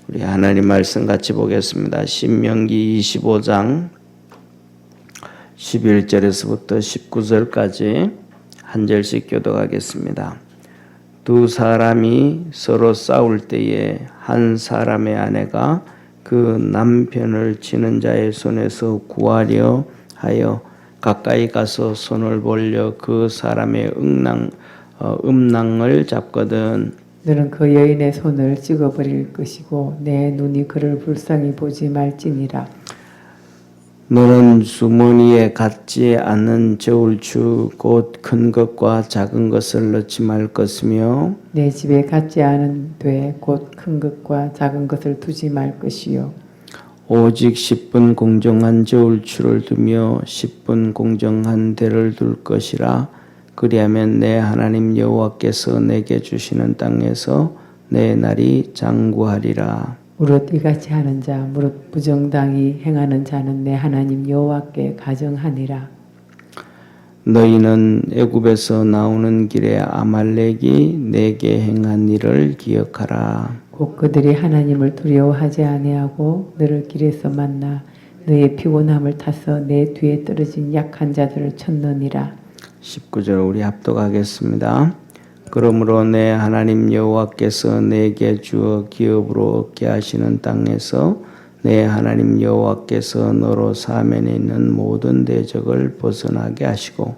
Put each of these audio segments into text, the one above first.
우리 하나님 말씀 같이 보겠습니다. 신명기 25장 11절에서부터 19절까지 한 절씩 교독하겠습니다. 두 사람이 서로 싸울 때에 한 사람의 아내가 그 남편을 치는 자의 손에서 구하려 하여 가까이 가서 손을 벌려 그 사람의 음낭을 잡거든. 너는 그 여인의 손을 찍어버릴 것이고 내 눈이 그를 불쌍히 보지 말지니라. 너는 주머니에 갖지 않는 저울추 곧 큰 것과 작은 것을 넣지 말 것이며 내 집에 갖지 않은 돼 곧 큰 것과 작은 것을 두지 말 것이요. 오직 10분 공정한 저울추를 두며 10분 공정한 대를 둘 것이라. 그리하면 내 하나님 여호와께서 내게 주시는 땅에서 내 날이 장구하리라. 무릇 이같이 하는 자 무릇 부정당히 행하는 자는 내 하나님 여호와께 가정하니라. 너희는 애굽에서 나오는 길에 아말렉이 내게 행한 일을 기억하라. 곧 그들이 하나님을 두려워하지 아니하고 너를 길에서 만나 너의 피곤함을 타서 내 뒤에 떨어진 약한 자들을 쳤느니라. 19절 우리 합독하겠습니다. 그러므로 내 하나님 여호와께서 내게 주어 기업으로 얻게 하시는 땅에서 내 하나님 여호와께서 너로 사면에 있는 모든 대적을 벗어나게 하시고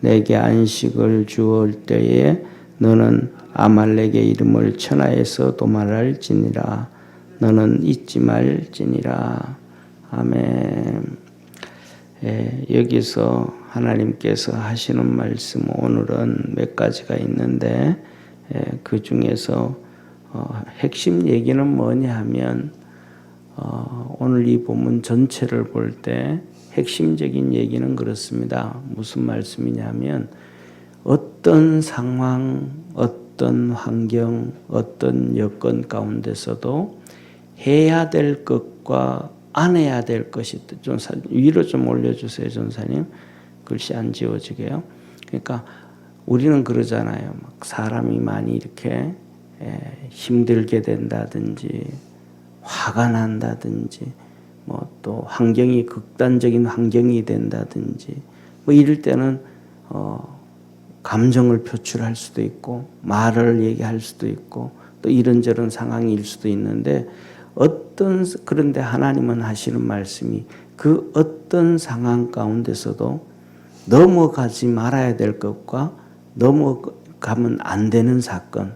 내게 안식을 주올 때에 너는 아말렉의 이름을 천하에서 도말할지니라. 너는 잊지 말지니라. 아멘. 여기서 하나님께서 하시는 말씀 오늘은 몇 가지가 있는데 그 중에서 핵심 얘기는 뭐냐 하면 오늘 이 본문 전체를 볼 때 핵심적인 얘기는 그렇습니다. 무슨 말씀이냐면 어떤 상황, 어떤 환경, 어떤 여건 가운데서도 해야 될 것과 안 해야 될 것이 있다. 위로 좀 올려주세요, 전사님. 글씨 안 지워지게요. 그러니까 우리는 그러잖아요. 막 사람이 많이 이렇게 힘들게 된다든지 화가 난다든지 뭐 또 환경이 극단적인 환경이 된다든지 뭐 이럴 때는 감정을 표출할 수도 있고 말을 얘기할 수도 있고 또 이런저런 상황일 수도 있는데 그런데 하나님은 하시는 말씀이 그 어떤 상황 가운데서도 넘어가지 말아야 될 것과 넘어가면 안 되는 사건,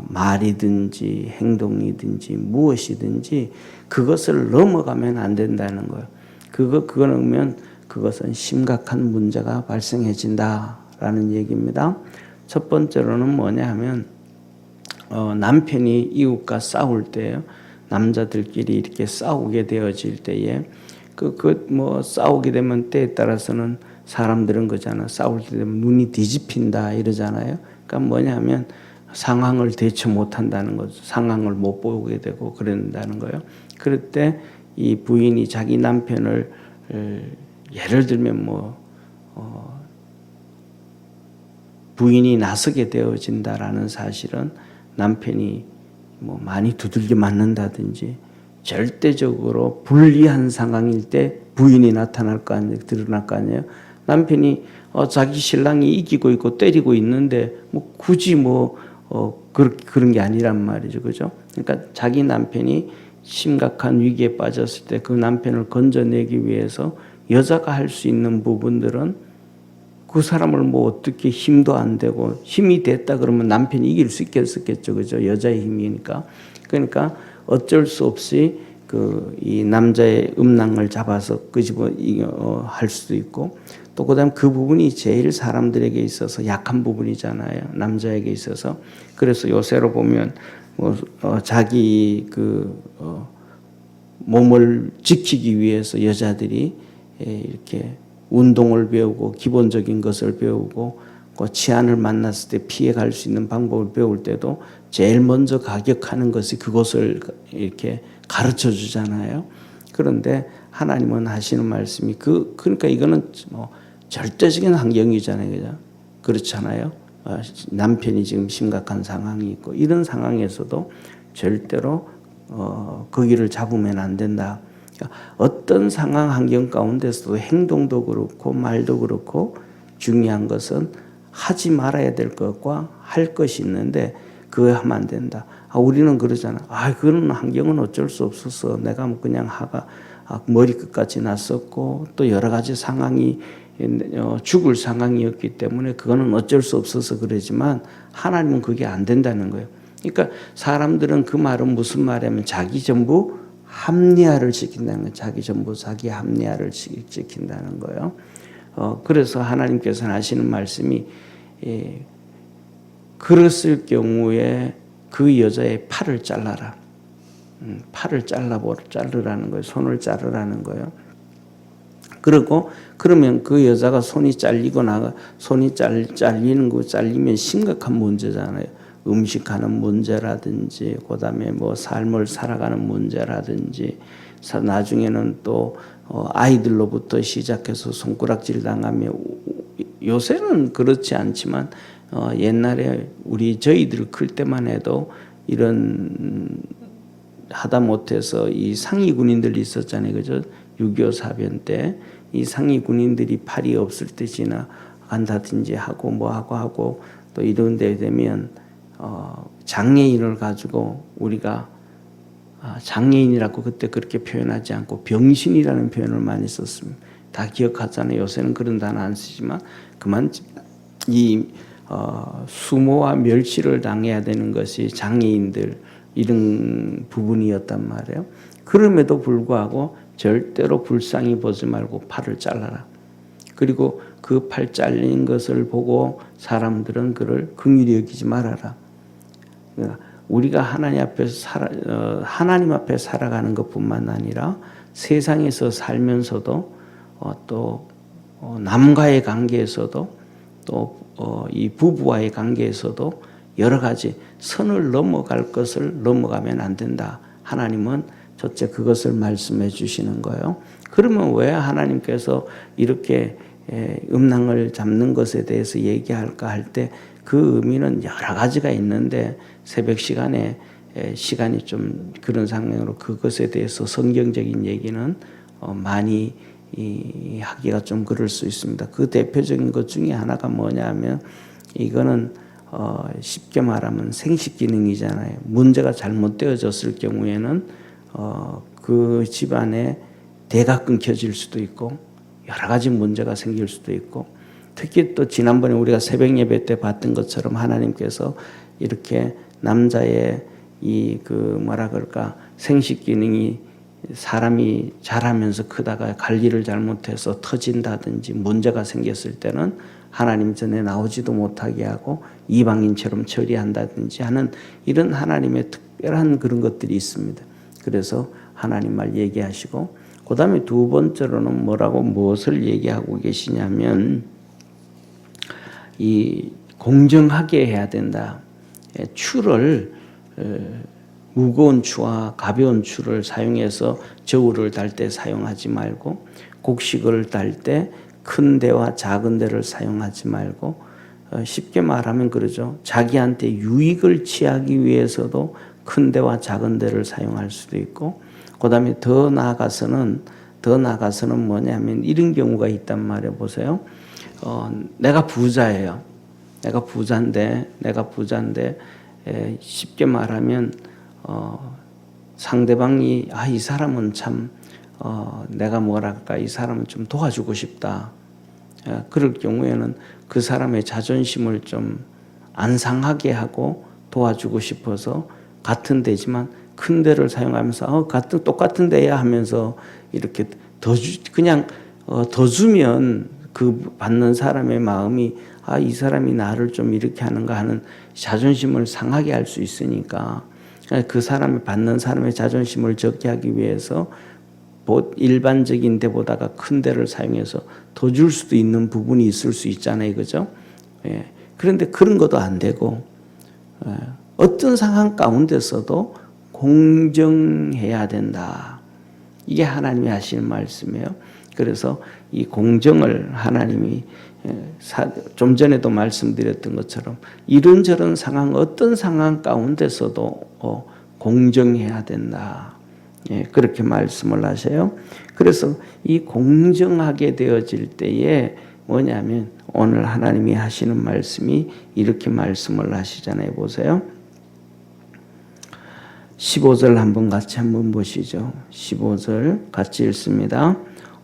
말이든지 행동이든지 무엇이든지 그것을 넘어가면 안 된다는 거예요. 그거는 그것은 심각한 문제가 발생해진다라는 얘기입니다. 첫 번째로는 뭐냐 하면 남편이 이웃과 싸울 때요. 남자들끼리 이렇게 싸우게 되어질 때에 싸우게 되면 때에 따라서는 사람들은 그잖아. 싸울 때 되면 눈이 뒤집힌다 이러잖아요. 그러니까 뭐냐면 상황을 대처 못한다는 거죠. 상황을 못 보게 되고 그런다는 거예요. 그럴 때 이 부인이 자기 남편을 예를 들면 부인이 나서게 되어진다라는 사실은 남편이 많이 두들겨 맞는다든지 절대적으로 불리한 상황일 때 부인이 나타날 거 아니에요. 드러날 거 아니에요. 남편이 자기 신랑이 이기고 있고 때리고 있는데 굳이 그런 게 아니란 말이죠. 그죠? 그러니까 자기 남편이 심각한 위기에 빠졌을 때 그 남편을 건져내기 위해서 여자가 할 수 있는 부분들은 그 사람을 어떻게 힘도 안 되고 힘이 됐다 그러면 남편이 이길 수 있겠었겠죠. 그죠? 여자의 힘이니까. 그러니까 어쩔 수 없이 이 남자의 음낭을 잡아서 끄집어 할 수도 있고 또 그다음 그 부분이 제일 사람들에게 있어서 약한 부분이잖아요. 남자에게 있어서. 그래서 요새로 보면 자기 몸을 지키기 위해서 여자들이 이렇게 운동을 배우고 기본적인 것을 배우고 치안을 만났을 때 피해갈 수 있는 방법을 배울 때도 제일 먼저 가격하는 것이 그것을 이렇게 가르쳐 주잖아요. 그런데 하나님은 하시는 말씀이 그러니까 이거는 절대적인 환경이잖아요. 그죠? 그렇잖아요. 남편이 지금 심각한 상황이 있고 이런 상황에서도 절대로 거기를 잡으면 안 된다. 그러니까 어떤 상황 환경 가운데서도 행동도 그렇고 말도 그렇고 중요한 것은 하지 말아야 될 것과 할 것이 있는데 그거 하면 안 된다. 우리는 그러잖아. 그런 환경은 어쩔 수 없어서 내가 뭐 그냥 머리끝까지 났었고 또 여러 가지 상황이 죽을 상황이었기 때문에 그거는 어쩔 수 없어서 그러지만 하나님은 그게 안 된다는 거예요. 그러니까 사람들은 그 말은 무슨 말이냐면 자기 전부 합리화를 시킨다는 거예요. 자기 전부 자기 합리화를 시킨다는 거예요. 그래서 하나님께서는 하시는 말씀이 그랬을 경우에 그 여자의 팔을 잘라라. 팔을 자르라는 거예요. 손을 자르라는 거예요. 그러면 그 여자가 손이 잘리거나 손이 잘리면 심각한 문제잖아요. 음식하는 문제라든지 그다음에 뭐 삶을 살아가는 문제라든지 나중에는 또 아이들로부터 시작해서 손가락질 당하며 요새는 그렇지 않지만 옛날에 저희들 클 때만 해도 이런 하다 못해서 이 상위 군인들이 있었잖아요. 그죠? 6.25 사변 때 이 상위 군인들이 팔이 없을 때 지나간다든지 하고 하고 또 이런 데 되면 장애인을 가지고 우리가 장애인이라고 그때 그렇게 표현하지 않고 병신이라는 표현을 많이 썼습니다. 다 기억하잖아요. 요새는 그런 단어 안 쓰지만 그만 수모와 멸시를 당해야 되는 것이 장애인들 이런 부분이었단 말이에요. 그럼에도 불구하고 절대로 불쌍히 보지 말고 팔을 잘라라. 그리고 그 팔 잘린 것을 보고 사람들은 그를 긍휼히 여기지 말아라. 우리가 하나님 앞에 살아가는 것뿐만 아니라 세상에서 살면서도 또 남과의 관계에서도 또 이 부부와의 관계에서도 여러 가지 선을 넘어갈 것을 넘어가면 안 된다. 하나님은 첫째 그것을 말씀해 주시는 거예요. 그러면 왜 하나님께서 이렇게 음낭을 잡는 것에 대해서 얘기할까 할 때 그 의미는 여러 가지가 있는데 새벽 시간에 시간이 좀 그런 상황으로 그것에 대해서 성경적인 얘기는 많이 하기가 좀 그럴 수 있습니다. 그 대표적인 것 중에 하나가 뭐냐면 이거는 쉽게 말하면 생식 기능이잖아요. 문제가 잘못되어졌을 경우에는 그 집안에 대가 끊겨질 수도 있고 여러 가지 문제가 생길 수도 있고 특히 또 지난번에 우리가 새벽 예배 때 봤던 것처럼 하나님께서 이렇게 남자의 생식 기능이 사람이 자라면서 크다가 관리를 잘못해서 터진다든지 문제가 생겼을 때는 하나님 전에 나오지도 못하게 하고 이방인처럼 처리한다든지 하는 이런 하나님의 특별한 그런 것들이 있습니다. 그래서 하나님 말 얘기하시고 그 다음에 두 번째로는 무엇을 얘기하고 계시냐면 이 공정하게 해야 된다. 추를 무거운 추와 가벼운 추를 사용해서 저울을 달 때 사용하지 말고 곡식을 달 때 큰 데와 작은 데를 사용하지 말고 쉽게 말하면 그러죠. 자기한테 유익을 취하기 위해서도 큰 데와 작은 데를 사용할 수도 있고 그 다음에 더 나아가서는 뭐냐면 이런 경우가 있단 말이에요. 보세요. 내가 부자예요. 내가 부자인데 쉽게 말하면 상대방이 이 사람은 참 내가 이 사람은 좀 도와주고 싶다. 그럴 경우에는 그 사람의 자존심을 좀 안 상하게 하고 도와주고 싶어서 같은 데지만 큰 데를 사용하면서 똑같은 데야 하면서 이렇게 더 주면 그 받는 사람의 마음이 이 사람이 나를 좀 이렇게 하는가 하는 자존심을 상하게 할 수 있으니까 그 사람이 받는 사람의 자존심을 적게 하기 위해서 일반적인 데보다가 큰 데를 사용해서 더 줄 수도 있는 부분이 있을 수 있잖아요. 그죠? 그런데 그런 것도 안 되고 어떤 상황 가운데서도 공정해야 된다. 이게 하나님이 하시는 말씀이에요. 그래서 이 공정을 하나님이 좀 전에도 말씀드렸던 것처럼 이런저런 상황 어떤 상황 가운데서도 공정해야 된다. 예, 그렇게 말씀을 하세요. 그래서 이 공정하게 되어질 때에 뭐냐면 오늘 하나님이 하시는 말씀이 이렇게 말씀을 하시잖아요. 보세요. 15절 한번 보시죠. 15절 같이 읽습니다.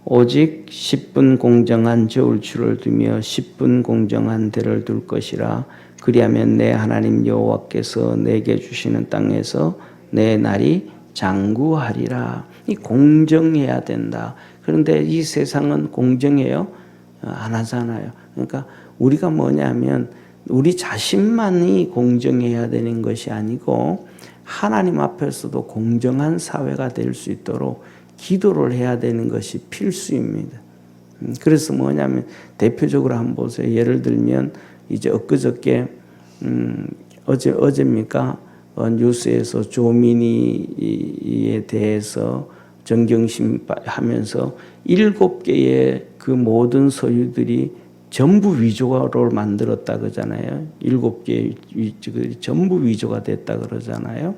오직 10분 공정한 저울추를 두며 10분 공정한 대를 둘 것이라. 그리하면 내 하나님 여호와께서 내게 주시는 땅에서 내 날이 장구하리라. 이 공정해야 된다. 그런데 이 세상은 공정해요? 안 하잖아요. 그러니까 우리가 뭐냐면 우리 자신만이 공정해야 되는 것이 아니고 하나님 앞에서도 공정한 사회가 될 수 있도록 기도를 해야 되는 것이 필수입니다. 그래서 뭐냐면 대표적으로 한번 보세요. 예를 들면 이제 엊그저께 어제입니까? 뉴스에서 조민희에 대해서 정경심 하면서 7개의 그 모든 서류들이 전부 위조를 만들었다 그러잖아요. 7개 전부 위조가 됐다 그러잖아요.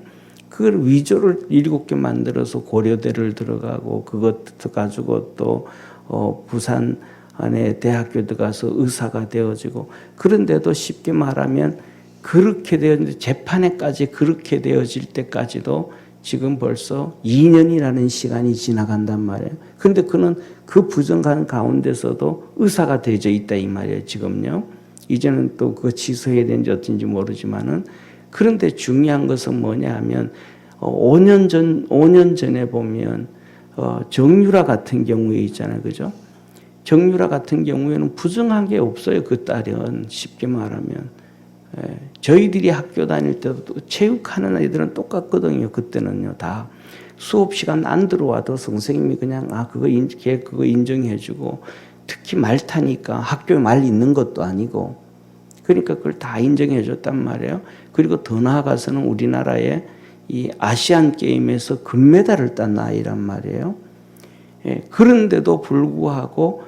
그걸 위조를 7개 만들어서 고려대를 들어가고 그것 가지고 또 부산 안에 대학교 들어가서 의사가 되어지고 그런데도 쉽게 말하면 그렇게 되어지는데 재판에까지 그렇게 되어질 때까지도 지금 벌써 2년이라는 시간이 지나간단 말이에요. 그런데 그는 그 부정한 가운데서도 의사가 되어져 있다 이 말이에요. 지금요. 이제는 또 그거 취소해야 되는지 어떤지 모르지만은 그런데 중요한 것은 뭐냐 하면 5년 전에 보면 정유라 같은 경우에 있잖아요. 그죠? 정유라 같은 경우에는 부정한 게 없어요. 그 딸은 쉽게 말하면. 저희들이 학교 다닐 때도 체육하는 애들은 똑같거든요. 그때는요. 다 수업 시간 안 들어와도 선생님이 그냥 걔 그거 인정해주고 특히 말 타니까 학교에 말 있는 것도 아니고 그러니까 그걸 다 인정해줬단 말이에요. 그리고 더 나아가서는 우리나라의 이 아시안 게임에서 금메달을 딴 아이란 말이에요. 그런데도 불구하고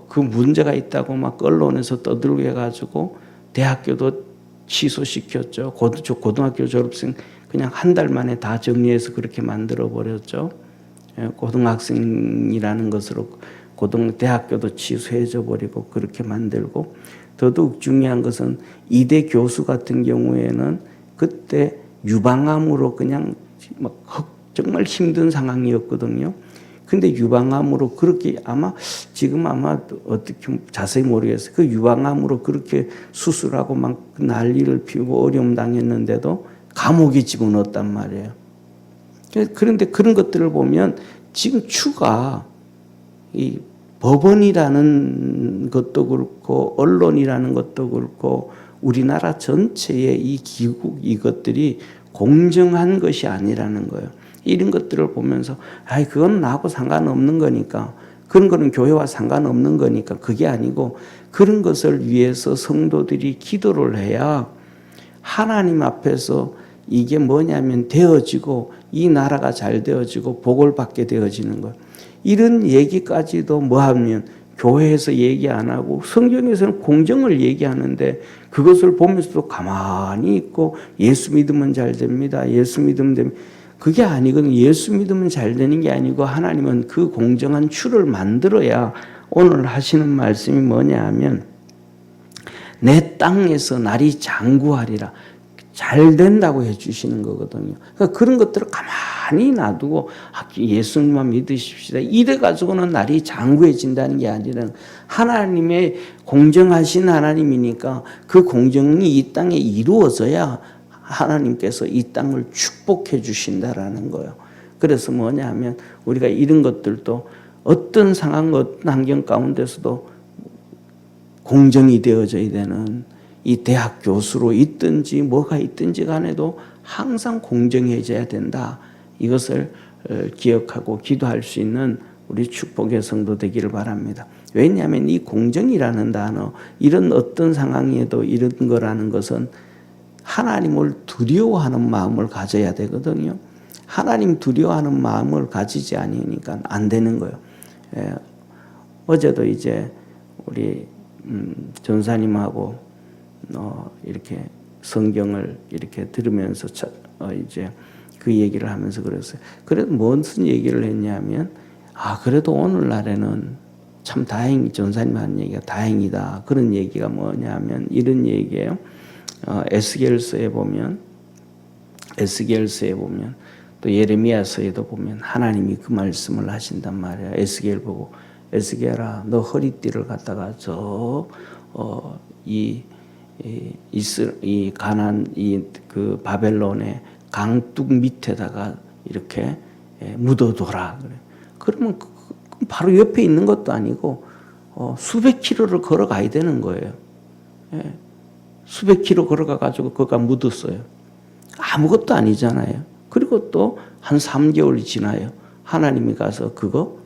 그 문제가 있다고 막 언론에서 떠들고 해가지고 대학교도 취소시켰죠. 고등학교 졸업생 그냥 한 달 만에 다 정리해서 그렇게 만들어 버렸죠. 고등학생이라는 것으로 대학교도 취소해져 버리고 그렇게 만들고 더더욱 중요한 것은 이대 교수 같은 경우에는 그때 유방암으로 그냥 막 정말 힘든 상황이었거든요. 근데 유방암으로 그렇게 지금 어떻게 자세히 모르겠어요. 그 유방암으로 그렇게 수술하고 막 난리를 피우고 어려움 당했는데도 감옥에 집어넣었단 말이에요. 그런데 그런 것들을 보면 지금 추가 이 법원이라는 것도 그렇고 언론이라는 것도 그렇고 우리나라 전체의 이 기국 이것들이 공정한 것이 아니라는 거예요. 이런 것들을 보면서 그건 나하고 상관없는 거니까 그런 거는 교회와 상관없는 거니까 그게 아니고 그런 것을 위해서 성도들이 기도를 해야 하나님 앞에서 이게 뭐냐면 되어지고 이 나라가 잘 되어지고 복을 받게 되어지는 것. 이런 얘기까지도 뭐하면 교회에서 얘기 안 하고 성경에서는 공정을 얘기하는데 그것을 보면서도 가만히 있고 예수 믿으면 잘 됩니다. 예수 믿으면 됩니다. 그게 아니거든요. 예수 믿으면 잘 되는 게 아니고 하나님은 그 공정한 추를 만들어야 오늘 하시는 말씀이 뭐냐 하면 내 땅에서 날이 장구하리라. 잘 된다고 해주시는 거거든요. 그러니까 그런 것들을 가만히 놔두고 예수님만 믿으십시다. 이래가지고는 날이 장구해진다는 게 아니라 하나님의 공정하신 하나님이니까 그 공정이 이 땅에 이루어져야 하나님께서 이 땅을 축복해 주신다라는 거예요. 그래서 뭐냐 하면 우리가 이런 것들도 어떤 상황, 어떤 환경 가운데서도 공정이 되어져야 되는 이 대학 교수로 있든지 뭐가 있든지 간에도 항상 공정해져야 된다. 이것을 기억하고 기도할 수 있는 우리 축복의 성도 되기를 바랍니다. 왜냐하면 이 공정이라는 단어, 이런 어떤 상황에도 이런 거라는 것은 하나님을 두려워하는 마음을 가져야 되거든요. 하나님 두려워하는 마음을 가지지 않으니까 안 되는 거예요. 어제도 이제 우리 전사님하고 이렇게 성경을 이렇게 들으면서 이제 그 얘기를 하면서 그랬어요. 그래도 무슨 얘기를 했냐면 그래도 오늘날에는 참 전사님 하는 얘기가 다행이다. 그런 얘기가 뭐냐면 이런 얘기예요. 에스겔서에 보면 또 예레미야서에도 보면 하나님이 그 말씀을 하신단 말이야. 에스겔 보고 에스겔아 너 허리띠를 갖다가 이 가난 그 바벨론의 강둑 밑에다가 이렇게 묻어둬라 그래. 그러면 바로 옆에 있는 것도 아니고 수백 킬로를 걸어가야 되는 거예요. 수백 킬로 걸어가가지고 거기가 묻었어요. 아무것도 아니잖아요. 그리고 또 한 3개월이 지나요. 하나님이 가서 그거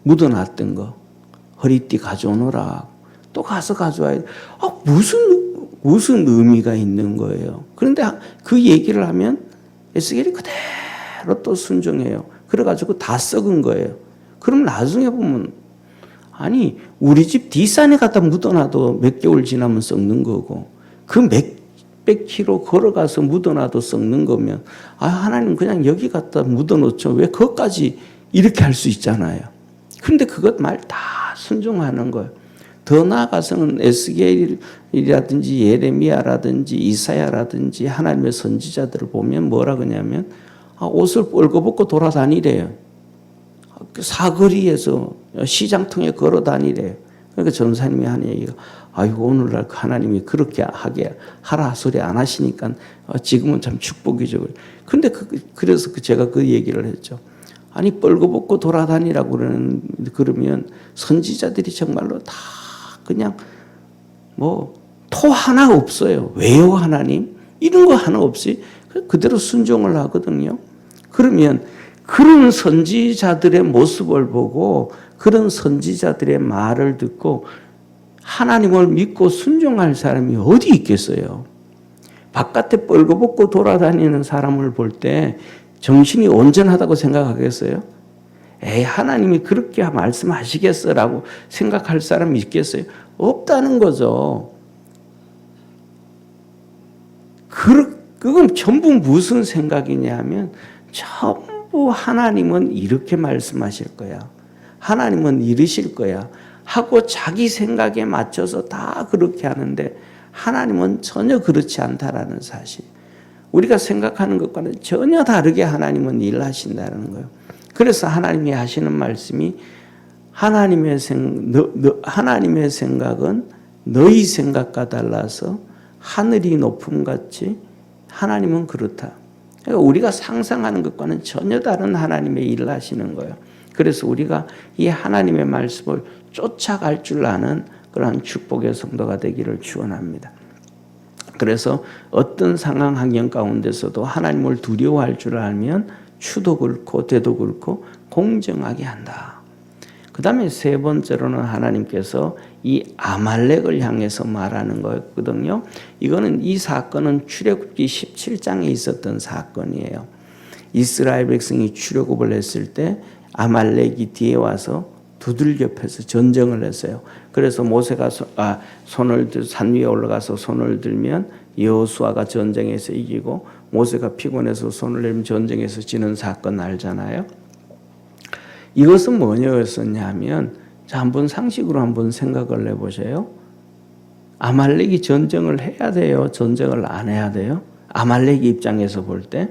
묻어놨던 거 허리띠 가져오너라. 또 가서 가져와야 돼. 무슨 의미가 있는 거예요. 그런데 그 얘기를 하면 에스겔이 그대로 또 순종해요. 그래가지고 다 썩은 거예요. 그럼 나중에 보면 아니 우리 집 뒷산에 갖다 묻어놔도 몇 개월 지나면 썩는 거고 그 몇백 킬로 걸어가서 묻어놔도 썩는 거면 하나님 그냥 여기 갖다 묻어놓죠. 왜 그것까지 이렇게 할 수 있잖아요. 그런데 그것 말 다 순종하는 거예요. 더 나아가서는 에스겔이라든지 예레미야라든지 이사야라든지 하나님의 선지자들을 보면 뭐라 그러냐면 옷을 뻘거벗고 돌아다니래요. 사거리에서 시장통에 걸어 다니래요. 그러니까 전사님이 하는 얘기가 오늘날 하나님이 그렇게 하게 하라 소리 안 하시니까 지금은 참 축복이죠. 근데 그래서 제가 그 얘기를 했죠. 아니 뻘거벗고 돌아다니라고 그러면 선지자들이 정말로 다 그냥 토 하나 없어요. 왜요 하나님? 이런 거 하나 없이 그대로 순종을 하거든요. 그러면 그런 선지자들의 모습을 보고 그런 선지자들의 말을 듣고 하나님을 믿고 순종할 사람이 어디 있겠어요? 바깥에 뻘거벗고 돌아다니는 사람을 볼 때 정신이 온전하다고 생각하겠어요? 하나님이 그렇게 말씀하시겠어라고 생각할 사람이 있겠어요? 없다는 거죠. 그건 전부 무슨 생각이냐면 전부 하나님은 이렇게 말씀하실 거야. 하나님은 이러실 거야. 하고 자기 생각에 맞춰서 다 그렇게 하는데 하나님은 전혀 그렇지 않다라는 사실. 우리가 생각하는 것과는 전혀 다르게 하나님은 일하신다는 거예요. 그래서 하나님이 하시는 말씀이 하나님의 생각은 너희 생각과 달라서 하늘이 높음같이 하나님은 그렇다. 그러니까 우리가 상상하는 것과는 전혀 다른 하나님의 일을 하시는 거예요. 그래서 우리가 이 하나님의 말씀을 쫓아갈 줄 아는 그러한 축복의 성도가 되기를 축원합니다. 그래서 어떤 상황 환경 가운데서도 하나님을 두려워할 줄 알면 추도 그렇고 대도 그렇고 공정하게 한다. 그 다음에 세 번째로는 하나님께서 이 아말렉을 향해서 말하는 거였거든요. 이 사건은 출애굽기 17장에 있었던 사건이에요. 이스라엘 백성이 출애굽을 했을 때 아말렉이 뒤에 와서 두들겨 패서 전쟁을 했어요. 그래서 모세가 산 위에 올라가서 손을 들면 여호수아가 전쟁에서 이기고 모세가 피곤해서 손을 내면 전쟁에서 지는 사건 알잖아요. 이것은 뭐냐였었냐면 한번 상식으로 한번 생각을 해보세요. 아말렉이 전쟁을 해야 돼요? 전쟁을 안 해야 돼요? 아말렉 입장에서 볼 때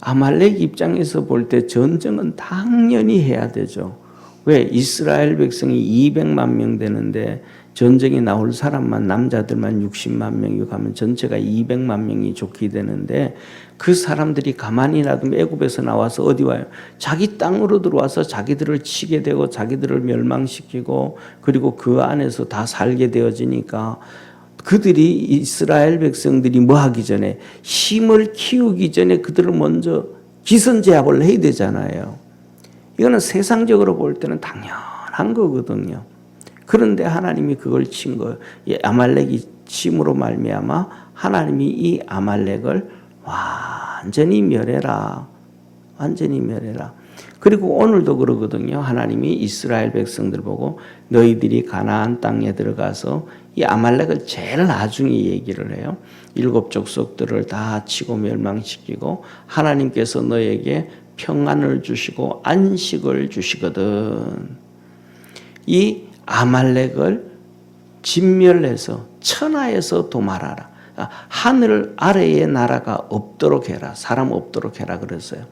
아말렉 입장에서 볼 때 전쟁은 당연히 해야 되죠. 왜? 이스라엘 백성이 200만 명 되는데 전쟁에 나올 사람만 남자들만 60만 명이 가면 전체가 200만 명이 좋게 되는데 그 사람들이 가만히 놔두면 애굽에서 나와서 어디 와요? 자기 땅으로 들어와서 자기들을 치게 되고 자기들을 멸망시키고 그리고 그 안에서 다 살게 되어지니까 그들이 이스라엘 백성들이 뭐 하기 전에 힘을 키우기 전에 그들을 먼저 기선제압을 해야 되잖아요. 이거는 세상적으로 볼 때는 당연한 거거든요. 그런데 하나님이 그걸 친 거예요. 아말렉이 침으로 말미암아 하나님이 이 아말렉을 완전히 멸해라. 완전히 멸해라. 그리고 오늘도 그러거든요. 하나님이 이스라엘 백성들 보고 너희들이 가나안 땅에 들어가서 이 아말렉을 제일 나중에 얘기를 해요. 7 족속들을 다 치고 멸망시키고 하나님께서 너에게 평안을 주시고 안식을 주시거든. 이 아말렉을 진멸해서 천하에서 도말하라. 하늘 아래에 나라가 없도록 해라. 사람 없도록 해라 그랬어요.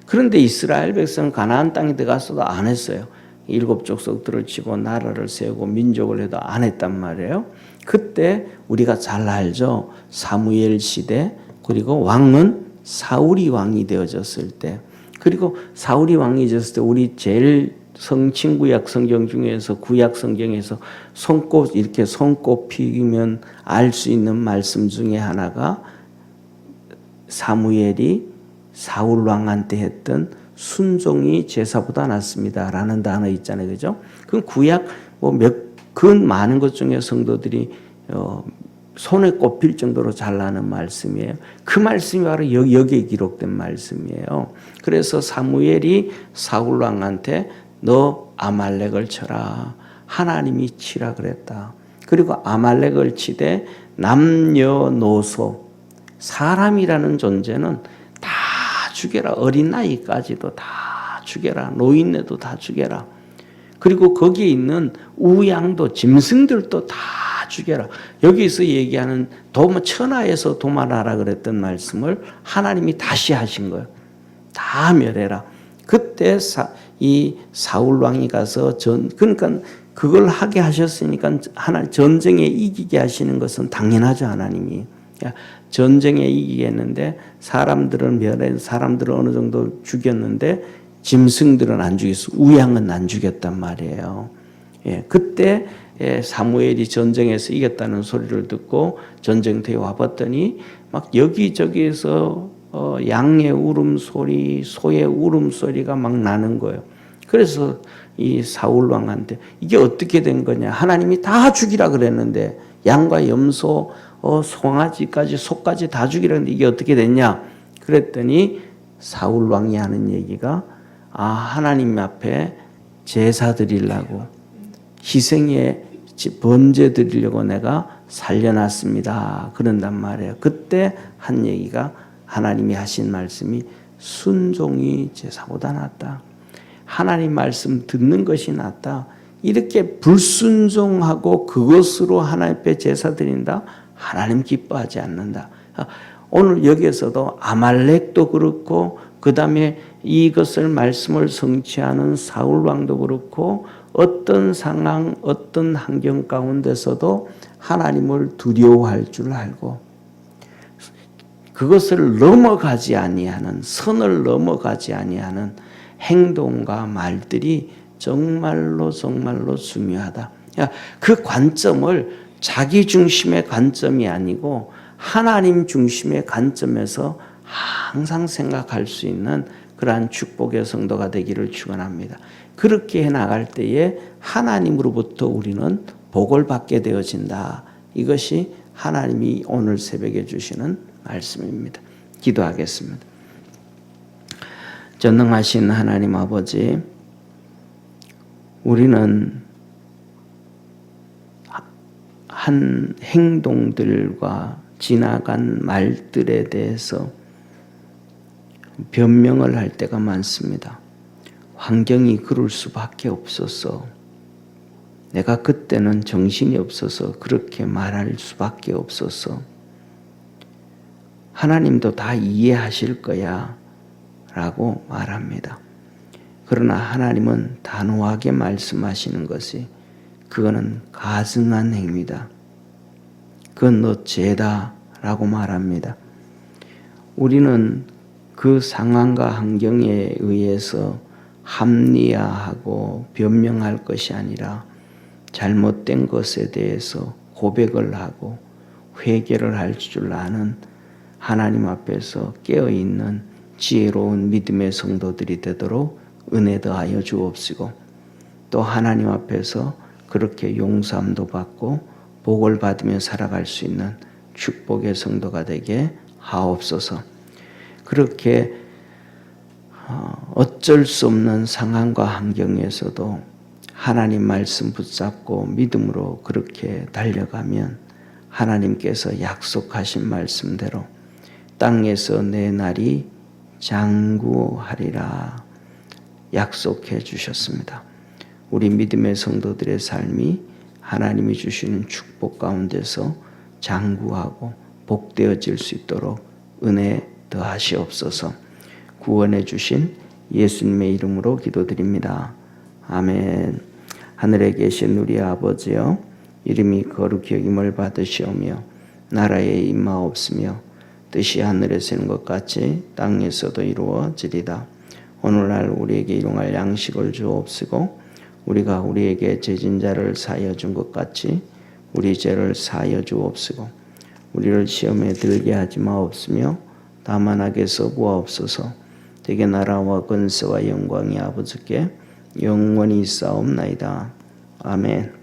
그런데 이스라엘 백성은 가나안 땅에 들어가서도 안 했어요. 7 족속들을 치고 나라를 세우고 민족을 해도 안 했단 말이에요. 그때 우리가 잘 알죠. 사무엘 시대, 그리고 왕은 사울이 왕이 되어졌을 때, 그리고 사울이 왕이 되었을 때 우리 제일 성친구약 성경 중에서 구약 성경에서 손꼽 이렇게 손꼽히면 알 수 있는 말씀 중에 하나가 사무엘이 사울 왕한테 했던 순종이 제사보다 낫습니다라는 단어 있잖아요, 그죠? 그 구약 그 많은 것 중에 성도들이 손에 꼽힐 정도로 잘 나는 말씀이에요. 그 말씀이 바로 여기에 기록된 말씀이에요. 그래서 사무엘이 사울 왕한테 너 아말렉을 쳐라. 하나님이 치라 그랬다. 그리고 아말렉을 치되 남녀노소 사람이라는 존재는 다 죽여라. 어린 나이까지도 다 죽여라. 노인네도 다 죽여라. 그리고 거기에 있는 우양도 짐승들도 다 죽여라. 여기서 얘기하는 천하에서 도말하라 그랬던 말씀을 하나님이 다시 하신 거예요. 다 멸해라. 그때 이 사울 왕이 가서 그러니까 그걸 하게 하셨으니까 전쟁에 이기게 하시는 것은 당연하죠, 하나님이. 전쟁에 이기게 했는데 사람들은 멸해, 사람들은 어느 정도 죽였는데 짐승들은 안 죽였어. 우양은 안 죽였단 말이에요. 그때 사무엘이 전쟁에서 이겼다는 소리를 듣고 전쟁터에 와봤더니 막 여기저기에서 양의 울음소리, 소의 울음소리가 막 나는 거예요. 그래서 이 사울 왕한테 이게 어떻게 된 거냐. 하나님이 다 죽이라 그랬는데 양과 염소, 송아지까지 소까지 다 죽이라 했는데 이게 어떻게 됐냐. 그랬더니 사울 왕이 하는 얘기가 하나님 앞에 제사 드리려고 희생의 번제 드리려고 내가 살려놨습니다. 그런단 말이에요. 그때 한 얘기가 하나님이 하신 말씀이 순종이 제사보다 낫다. 하나님 말씀 듣는 것이 낫다. 이렇게 불순종하고 그것으로 하나님 앞에 제사 드린다. 하나님 기뻐하지 않는다. 오늘 여기에서도 아말렉도 그렇고 그 다음에 이것을 말씀을 성취하는 사울 왕도 그렇고 어떤 상황, 어떤 환경 가운데서도 하나님을 두려워할 줄 알고 그것을 넘어가지 아니하는, 선을 넘어가지 아니하는 행동과 말들이 정말로 중요하다. 그 관점을 자기 중심의 관점이 아니고 하나님 중심의 관점에서 항상 생각할 수 있는 그러한 축복의 성도가 되기를 축원합니다. 그렇게 해나갈 때에 하나님으로부터 우리는 복을 받게 되어진다. 이것이 하나님이 오늘 새벽에 주시는 말씀입니다. 기도하겠습니다. 전능하신 하나님 아버지, 우리는 한 행동들과 지나간 말들에 대해서 변명을 할 때가 많습니다. 환경이 그럴 수밖에 없었어. 내가 그때는 정신이 없어서 그렇게 말할 수밖에 없었어. 하나님도 다 이해하실 거야 라고 말합니다. 그러나 하나님은 단호하게 말씀하시는 것이 그거는 가증한 행위다. 그건 너 죄다 라고 말합니다. 우리는 그 상황과 환경에 의해서 합리화하고 변명할 것이 아니라 잘못된 것에 대해서 고백을 하고 회개를 할 줄 아는 하나님 앞에서 깨어있는 지혜로운 믿음의 성도들이 되도록 은혜 더하여 주옵시고 또 하나님 앞에서 그렇게 용서함도 받고 복을 받으며 살아갈 수 있는 축복의 성도가 되게 하옵소서. 그렇게 어쩔 수 없는 상황과 환경에서도 하나님 말씀 붙잡고 믿음으로 그렇게 달려가면 하나님께서 약속하신 말씀대로 땅에서 내 날이 장구하리라 약속해 주셨습니다. 우리 믿음의 성도들의 삶이 하나님이 주시는 축복 가운데서 장구하고 복되어질 수 있도록 은혜 더하시옵소서. 구원해 주신 예수님의 이름으로 기도드립니다. 아멘. 하늘에 계신 우리 아버지여, 이름이 거룩히 여김을 받으시오며 나라에 임하옵으며 뜻이 하늘에서 이룬 것 같이 땅에서도 이루어지리다. 오늘날 우리에게 일용할 양식을 주옵시고 우리가 우리에게 죄진 자를 사하여 준 것 같이 우리 죄를 사하여 주옵시고 우리를 시험에 들게 하지 마옵시며 다만 악에서 구하옵소서. 대개 나라와 권세와 영광이 아버지께 영원히 있사옵나이다. 아멘.